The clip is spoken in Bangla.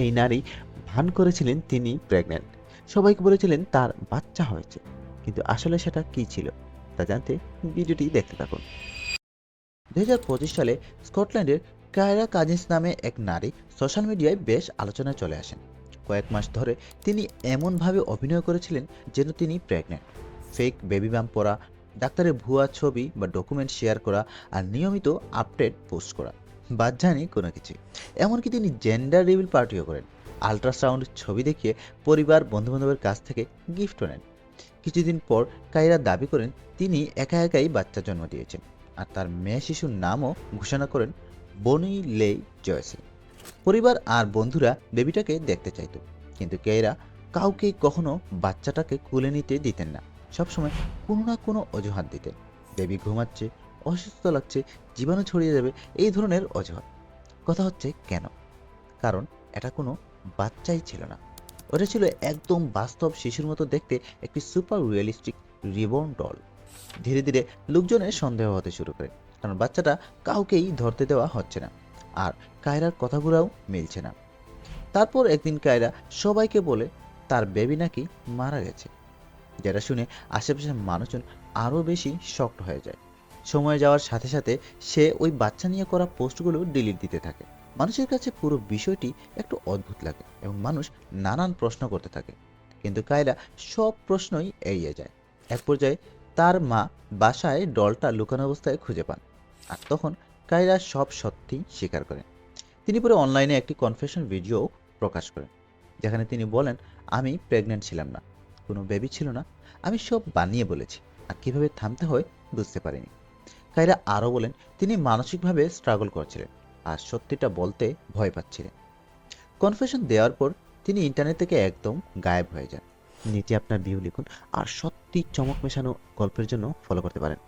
এই নারী ভান করেছিলেন তিনি প্রেগন্যান্ট। সবাইকে বলেছিলেন তার বাচ্চা হয়েছে, কিন্তু আসলে সেটা কি ছিল তা জানতে ভিডিওটি দেখতে থাকুন। 2025 সালে স্কটল্যান্ডের কায়রা কাজিন্স নামে এক নারী সোশ্যাল মিডিয়ায় বেশ আলোচনায় চলে আসেন। কয়েক মাস ধরে তিনি এমনভাবে অভিনয় করেছিলেন যেন তিনি প্রেগন্যান্ট। ফেক বেবি বাম পরা, ডাক্তারের ভুয়া ছবি বা ডকুমেন্ট শেয়ার করা, আর নিয়মিত আপডেট পোস্ট করা, বাদ যায়নি কোনো কিছু। এমনকি তিনি জেন্ডার রিভিল পার্টিও করেন। আল্ট্রাসাউন্ড ছবি দেখিয়ে পরিবার বন্ধুবান্ধবের কাছ থেকে গিফটও নেন। কিছুদিন পর কায়রা দাবি করেন তিনি একা একাই বাচ্চা জন্ম দিয়েছেন, আর তার মেয়ে শিশুর নামও ঘোষণা করেন বনি লে জয়সি। পরিবার আর বন্ধুরা বেবিটাকে দেখতে চাইত, কিন্তু কেয়রা কাউকে কখনো বাচ্চাটাকে কুলে নিতে দিতেন না। সবসময় কোনো না কোনো অজুহাত দিতেন। বেবি ঘুমাচ্ছে, অসুস্থ লাগছে, জীবাণু ছড়িয়ে যাবে, এই ধরনের অজুহাত। কথা হচ্ছে কেন? কারণ এটা কোনো বাচ্চাই ছিল না। ওটা ছিল একদম বাস্তব শিশুর মতো দেখতে একটি সুপার রিয়েলিস্টিক রিবর্ন ডল। ধীরে ধীরে লোকজনের সন্দেহ হতে শুরু করে, কারণ বাচ্চাটা কাউকেই ধরতে দেওয়া হচ্ছে না, আর কায়রার কথাগুলোও মিলছে না। তারপর একদিন কায়রা সবাইকে বলে তার বেবি নাকি মারা গেছে, যেটা শুনে আশেপাশের মানুষজন আরও বেশি শকড হয়ে যায়। সময় যাওয়ার সাথে সাথে সে ওই বাচ্চা নিয়ে করা পোস্টগুলো ডিলিট দিতে থাকে। মানুষের কাছে পুরো বিষয়টি একটু অদ্ভুত লাগে এবং মানুষ নানান প্রশ্ন করতে থাকে, কিন্তু কায়রা সব প্রশ্নই এড়িয়ে যায়। এক পর্যায়ে তার মা বাসায় ডলটা লুকানো অবস্থায় খুঁজে পান, আর তখন কায়রা সব সত্যি স্বীকার করেন। তিনি পরে অনলাইনে একটি কনফেশন ভিডিও প্রকাশ করেন, যেখানে তিনি বলেন, আমি প্রেগন্যান্ট ছিলাম না, কোনো বেবি ছিল না, আমি সব বানিয়ে বলেছি, আর কিভাবে থামতে হয় বুঝতে পারিনি। কায়রা আরও বলেন তিনি মানসিকভাবে স্ট্রাগল করছিলেন আর সত্যিটা বলতে ভয় পাচ্ছিলেন। কনফেশন দেওয়ার পর তিনি ইন্টারনেট থেকে একদম গায়েব হয়ে যান। নিচে আপনার ভিউ লিখুন, আর সত্যি চমক মেশানো গল্পের জন্য ফলো করতে পারেন।